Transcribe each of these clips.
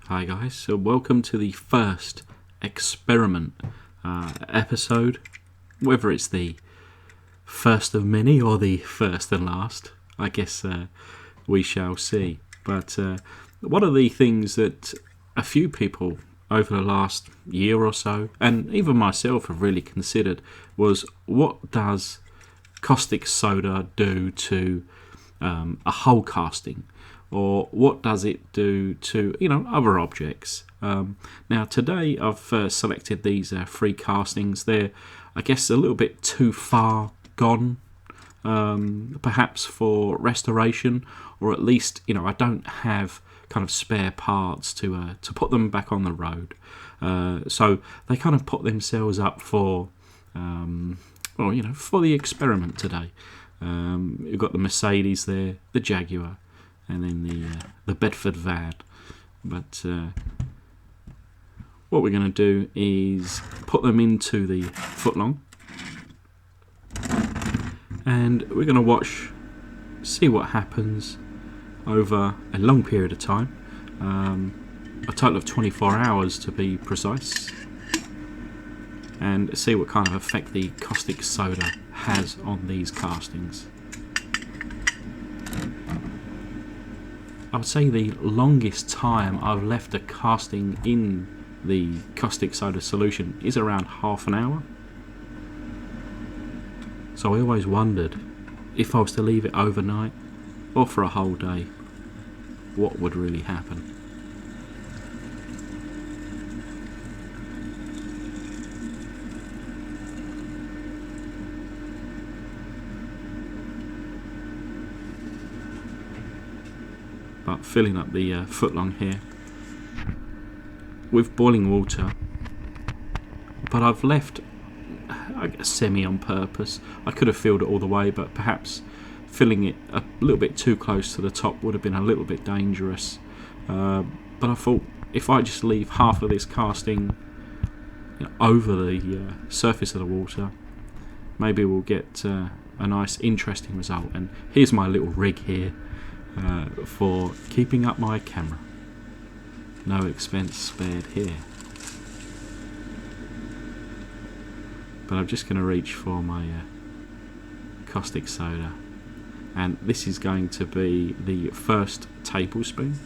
Hi guys, so welcome to the first experiment episode, whether it's the first of many or the first and last, I guess we shall see. But one of the things that a few people over the last year or so, and even myself have really considered, was what does caustic soda do to a hull casting? Or what does it do to, other objects? Now today I've selected these three castings. They're, I guess, a little bit too far gone, perhaps for restoration, or at least, I don't have kind of spare parts to put them back on the road. So they kind of put themselves up for, for the experiment today. You've got the Mercedes there, the Jaguar, and then the Bedford van. But what we're going to do is put them into the footlong, and we're going to see what happens over a long period of time, a total of 24 hours to be precise, and see what kind of effect the caustic soda has on these castings. I would say the longest time I've left a casting in the caustic soda solution is around half an hour. So I always wondered, if I was to leave it overnight or for a whole day, what would really happen. But filling up the footlong here with boiling water, but I've left, I guess, semi on purpose. I could have filled it all the way, but perhaps filling it a little bit too close to the top would have been a little bit dangerous. But I thought, if I just leave half of this casting over the surface of the water, maybe we'll get a nice interesting result. And here's my little rig here for keeping up my camera. No expense spared here. But I'm just going to reach for my caustic soda, and this is going to be the first tablespoon.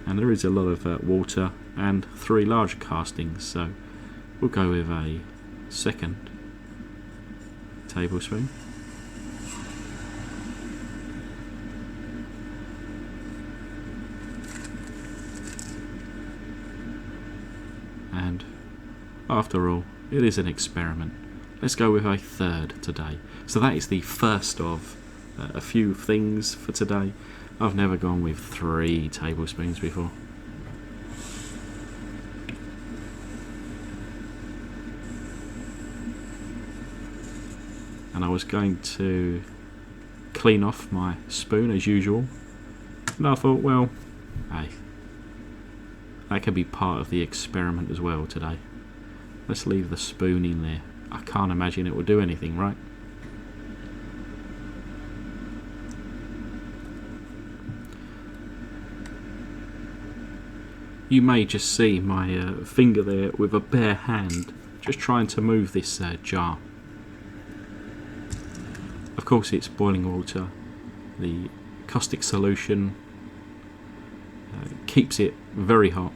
And there is a lot of water and three larger castings, so we'll go with a second tablespoon. And after all, it is an experiment. Let's go with a third today. So that is the first of a few things for today. I've never gone with 3 tablespoons before. And I was going to clean off my spoon as usual, and I thought, well, hey, that could be part of the experiment as well today. Let's leave the spoon in there. I can't imagine it will do anything, right? You may just see my finger there with a bare hand, just trying to move this jar. Of course, it's boiling water. The caustic solution keeps it very hot.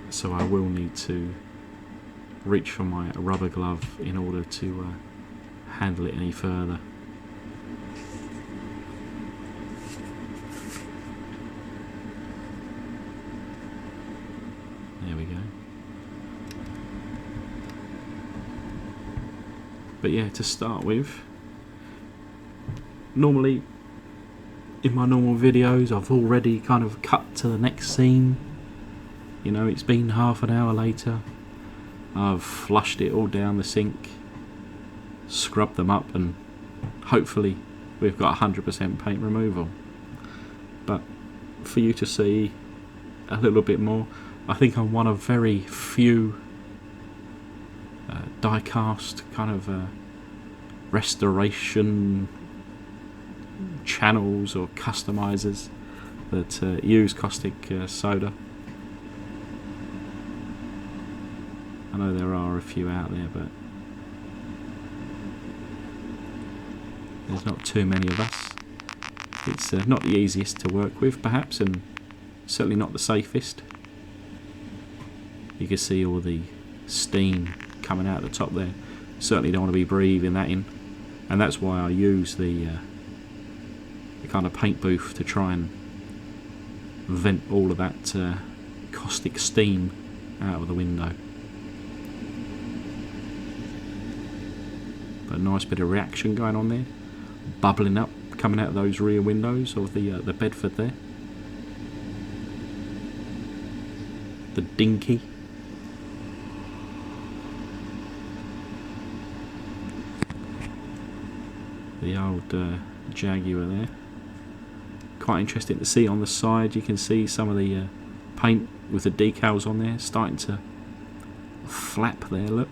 So I will need to reach for my rubber glove in order to handle it any further. There we go. But yeah, to start with, normally in my normal videos I've already kind of cut to the next scene. It's been half an hour later. I've flushed it all down the sink, scrubbed them up, and hopefully we've got 100% paint removal. But for you to see a little bit more. I think I'm one of very few die-cast kind of restoration channels or customizers that use caustic soda. I know there are a few out there, but there's not too many of us. It's not the easiest to work with, perhaps, and certainly not the safest. You can see all the steam coming out the top there. Certainly don't want to be breathing that in, and that's why I use the kind of paint booth to try and vent all of that caustic steam out of the window. But a nice bit of reaction going on there, bubbling up, coming out of those rear windows of the Bedford there. The Dinky. The old Jaguar there. Quite interesting to see on the side. You can see some of the paint with the decals on there starting to flap there, look.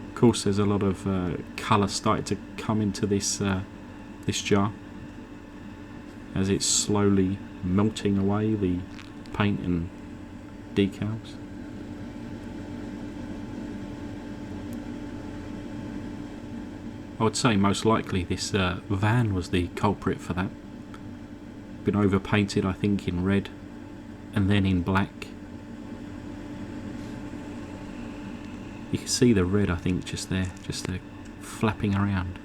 Of course, there's a lot of colour starting to come into this this jar as it's slowly melting away the paint and decals. I would say most likely this van was the culprit for that. Been overpainted, I think, in red and then in black. You can see the red, I think, just there flapping around.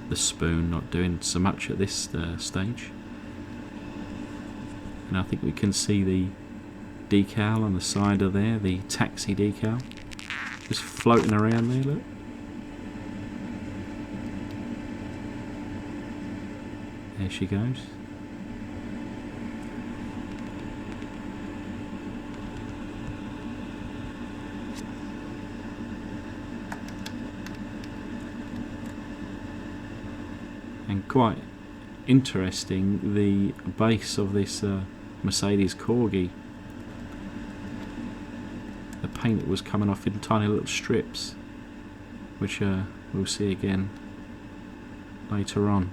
The spoon not doing so much at this stage. And I think we can see the decal on the side of there, the taxi decal, just floating around there, look. There she goes. And quite interesting, the base of this Mercedes Corgi, the paint that was coming off in tiny little strips, which we'll see again later on.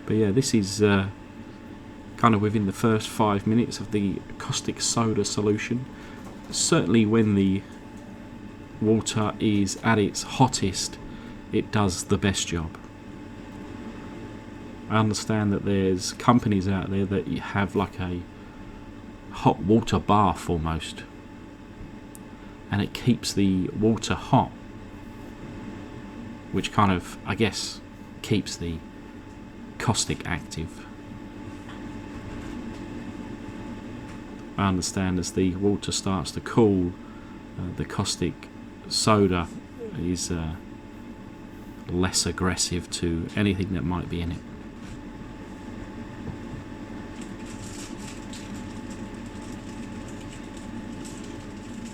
But yeah, this is kind of within the first 5 minutes of the caustic soda solution. Certainly when the water is at its hottest, it does the best job. I understand that there's companies out there that have like a hot water bath almost, and it keeps the water hot, which kind of, I guess, keeps the caustic active. I understand as the water starts to cool, the caustic soda is less aggressive to anything that might be in it.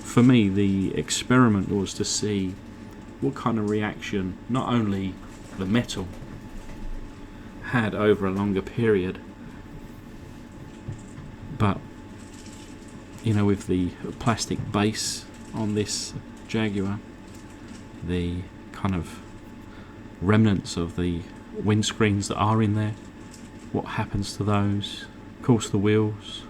For me, the experiment was to see what kind of reaction not only the metal had over a longer period, but you know, with the plastic base on this Jaguar, the kind of remnants of the windscreens that are in there, what happens to those, of course the wheels.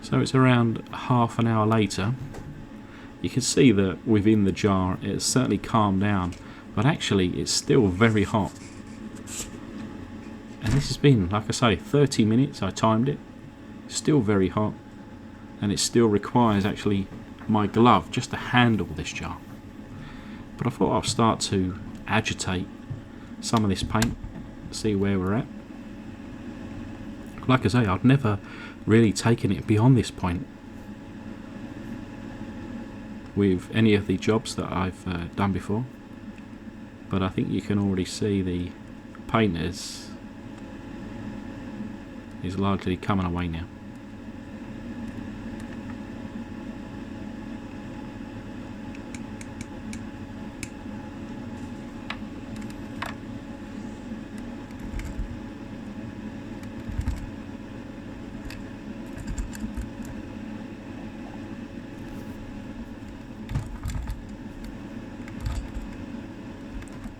So it's around half an hour later. You can see that within the jar it's certainly calmed down, but actually it's still very hot. And this has been, like I say, 30 minutes, I timed it. Still very hot, and it still requires actually my glove just to handle this jar. But I thought I'll start to agitate some of this paint, see where we're at. Like I say, I've never really taken it beyond this point with any of the jobs that I've done before, but I think you can already see the paint is largely coming away now.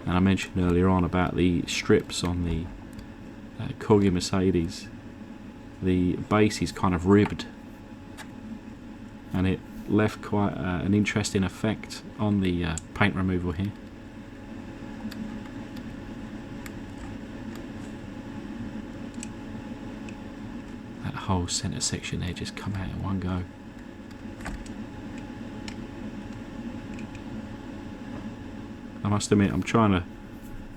And I mentioned earlier on about the strips on the Corgi Mercedes. The base is kind of ribbed, and it left quite an interesting effect on the paint removal here. That whole centre section there just come out in one go. I must admit, I'm trying to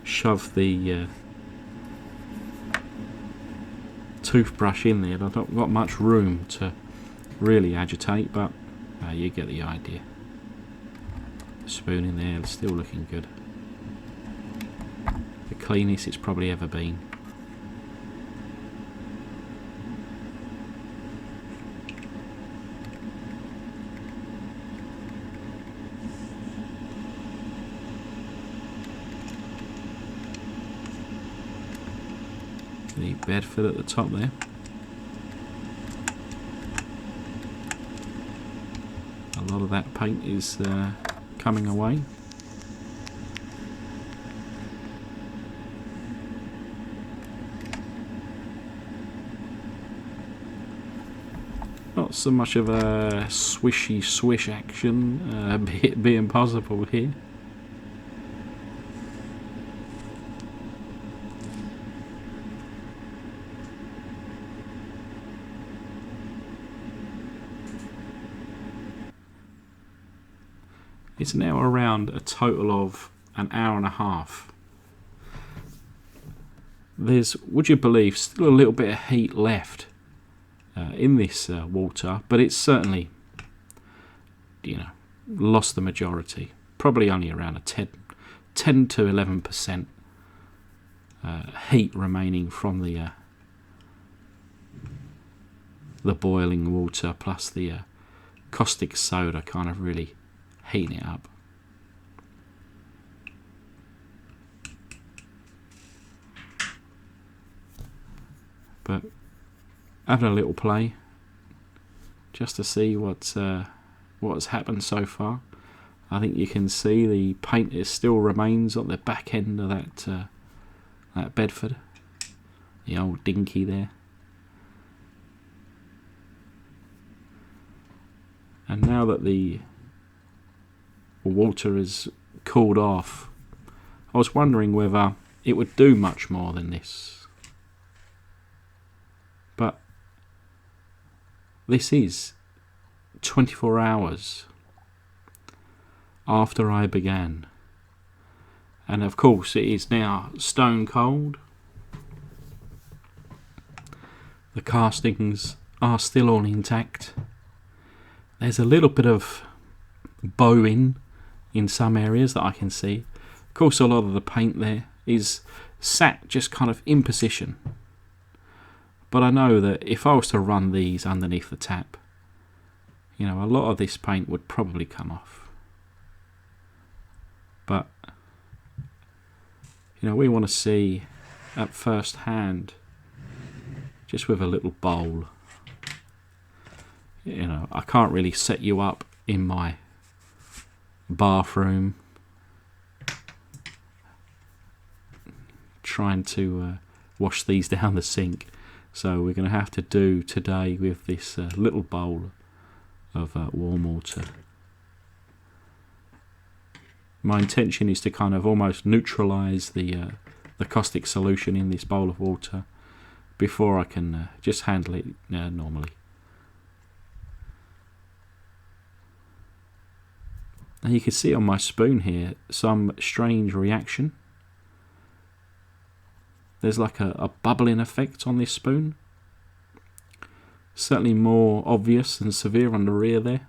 shove the toothbrush in there. I've not got much room to really agitate, but you get the idea. The spoon in there, it's still looking good. The cleanest it's probably ever been. The Bedford at the top there. A lot of that paint is coming away. Not so much of a swishy swish action being possible here. It's now around a total of an hour and a half. There's, would you believe, still a little bit of heat left in this water, but it's certainly, lost the majority. Probably only around a 10 to 11% heat remaining from the boiling water, plus the caustic soda kind of really heating it up. But having a little play just to see what has happened so far. I think you can see the paint still remains on the back end of that Bedford, the old dinky there. And now that the water is cooled off, I was wondering whether it would do much more than this. But this is 24 hours after I began. And of course it is now stone cold. The castings are still all intact. There's a little bit of bowing in some areas that I can see. Of course, a lot of the paint there is sat just kind of in position. But I know that if I was to run these underneath the tap, a lot of this paint would probably come off. But, we want to see at first hand, just with a little bowl. I can't really set you up in my bathroom trying to wash these down the sink, so we're going to have to do today with this little bowl of warm water. My intention is to kind of almost neutralize the caustic solution in this bowl of water before I can just handle it normally. Now you can see on my spoon here some strange reaction. There's like a bubbling effect on this spoon. Certainly more obvious and severe on the rear there.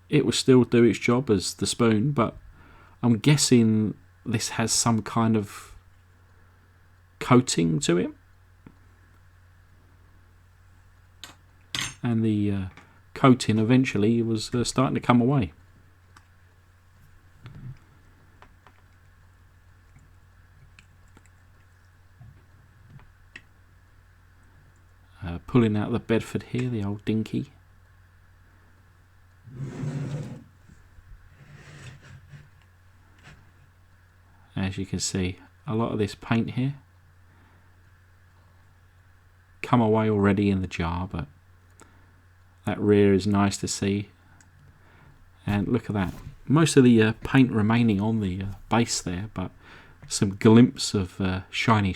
It will still do its job as the spoon, but I'm guessing this has some kind of coating to it. And the coating eventually was starting to come away. Pulling out the Bedford here, the old dinky. As you can see, a lot of this paint here come away already in the jar, but that rear is nice to see. And look at that, most of the paint remaining on the base there, but some glimpse of shiny.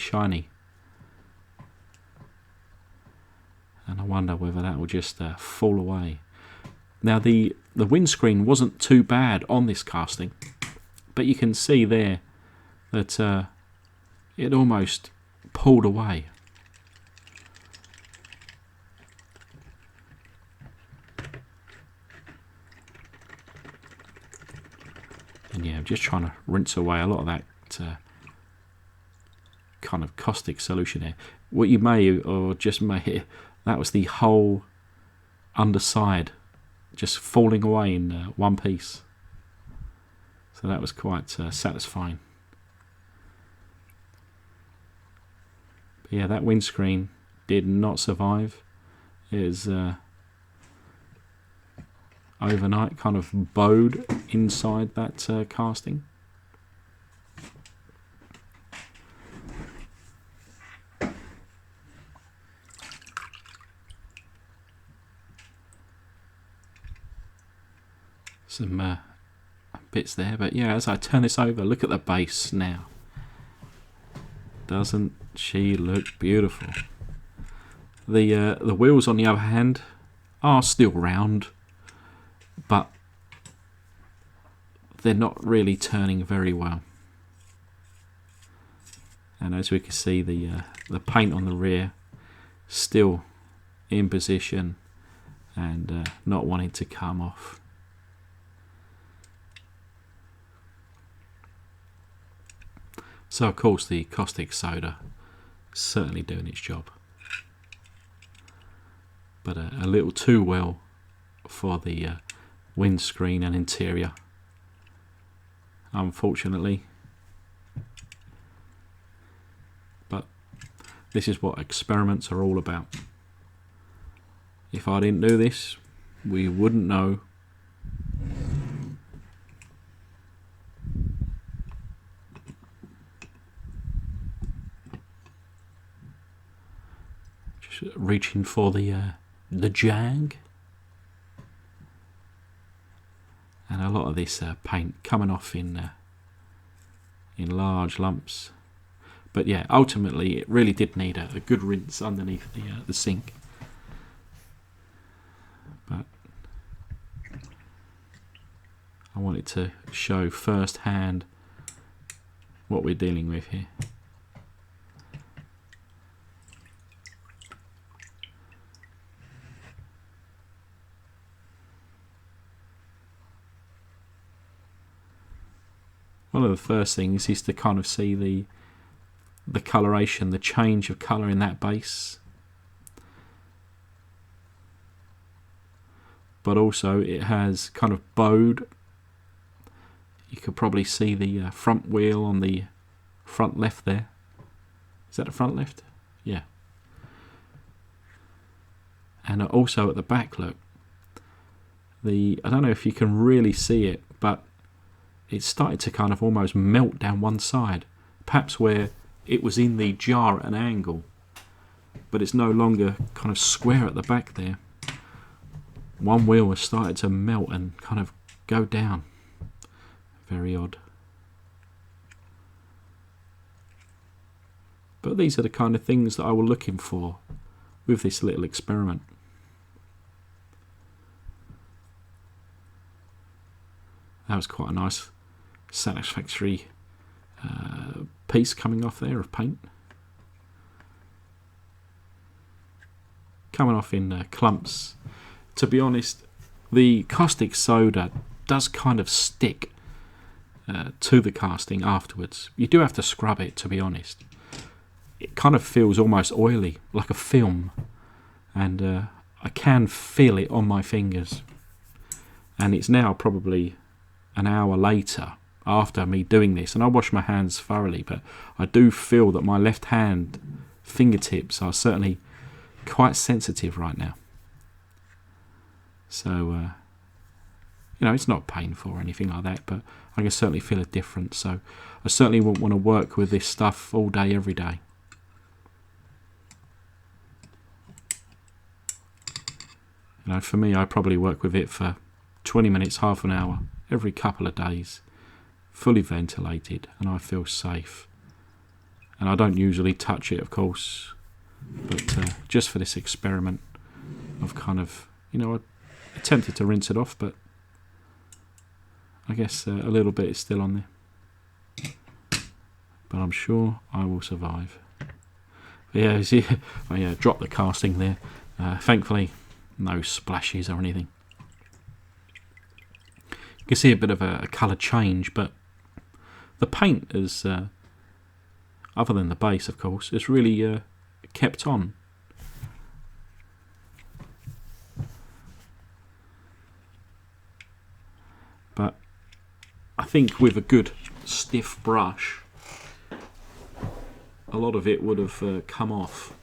And I wonder whether that will just fall away. Now the windscreen wasn't too bad on this casting, but you can see there that it almost pulled away. And yeah, I'm just trying to rinse away a lot of that kind of caustic solution there. What you may or just may, that was the whole underside just falling away in one piece. So that was quite satisfying. But yeah, that windscreen did not survive. It is overnight kind of bowed inside that casting. Some bits there, but yeah, as I turn this over, look at the base now. Doesn't she look beautiful? The wheels, on the other hand, are still round, but they're not really turning very well. And as we can see, the paint on the rear still in position and not wanting to come off. So of course the caustic soda is certainly doing its job, but a little too well for the windscreen and interior, unfortunately. But this is what experiments are all about. If I didn't do this, we wouldn't know. Just reaching for the jag. And a lot of this paint coming off in large lumps. But yeah, ultimately it really did need a good rinse underneath the sink. But I wanted to show firsthand what we're dealing with here. One of the first things is to kind of see the coloration, the change of colour in that base. But also it has kind of bowed. You could probably see the front wheel on the front left there. Is that the front left? Yeah. And also at the back, look. I don't know if you can really see it, but it started to kind of almost melt down one side, perhaps where it was in the jar at an angle, but it's no longer kind of square at the back there. One wheel has started to melt and kind of go down. Very odd. But these are the kind of things that I was looking for with this little experiment. That was quite a nice, satisfactory piece coming off there of paint. Coming off in clumps. To be honest, the caustic soda does kind of stick to the casting afterwards. You do have to scrub it, to be honest. It kind of feels almost oily, like a film, and I can feel it on my fingers. And it's now probably an hour later after me doing this, and I wash my hands thoroughly, but I do feel that my left hand fingertips are certainly quite sensitive right now. So it's not painful or anything like that, but I can certainly feel a difference. So I certainly wouldn't want to work with this stuff all day, every day. For me, I probably work with it for 20 minutes, half an hour, every couple of days, fully ventilated, and I feel safe. And I don't usually touch it, of course, but just for this experiment, I've kind of, I attempted to rinse it off, but I guess a little bit is still on there. But I'm sure I will survive. But yeah, see, I dropped the casting there. Thankfully, no splashes or anything. You can see a bit of a colour change, but the paint is, other than the base, of course, is really kept on. But I think with a good stiff brush, a lot of it would have come off.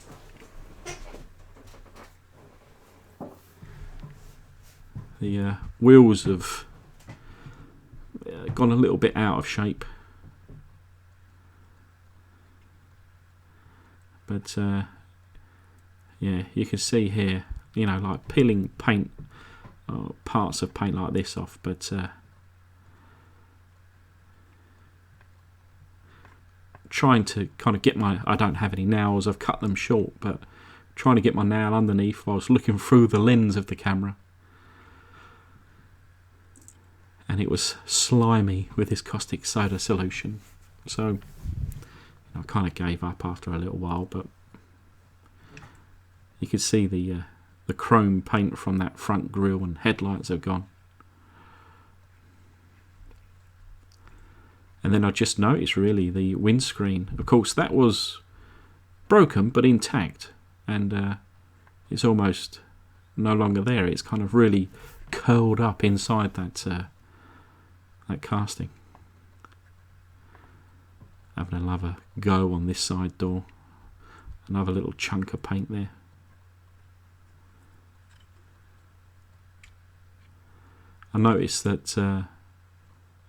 The wheels have gone a little bit out of shape, but yeah, you can see here, like peeling paint, parts of paint like this off, but trying to kind of get I don't have any nails, I've cut them short, but trying to get my nail underneath whilst looking through the lens of the camera. And it was slimy with this caustic soda solution, so I kind of gave up after a little while. But you can see the chrome paint from that front grille and headlights have gone. And then I just noticed really the windscreen. Of course, that was broken but intact, and it's almost no longer there. It's kind of really curled up inside that casting. Having another go on this side door. Another little chunk of paint there. I noticed that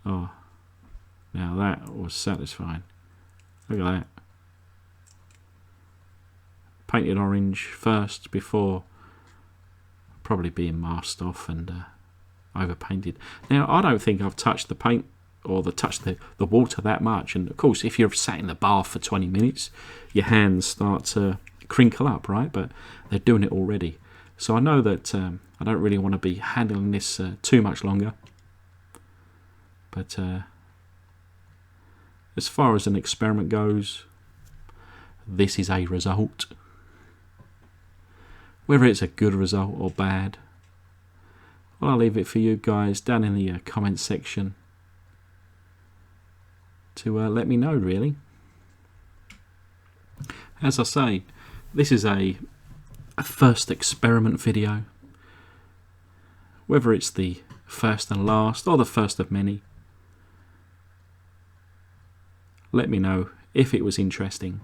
now that was satisfying. Look at that. Painted orange first before probably being masked off and overpainted. Now, I don't think I've touched the paint or touched the water that much, and of course if you've sat in the bath for 20 minutes your hands start to crinkle up, right? But they're doing it already, so I know that I don't really want to be handling this too much longer. But as far as an experiment goes, this is a result. Whether it's a good result or bad, well, I'll leave it for you guys down in the comment section to let me know, really. As I say, this is a first experiment video. Whether it's the first and last or the first of many, let me know if it was interesting.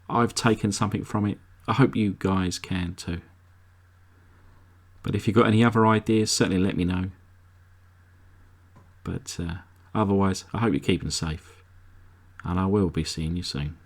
I've taken something from it. I hope you guys can too. But if you've got any other ideas, certainly let me know. But otherwise, I hope you're keeping safe. And I will be seeing you soon.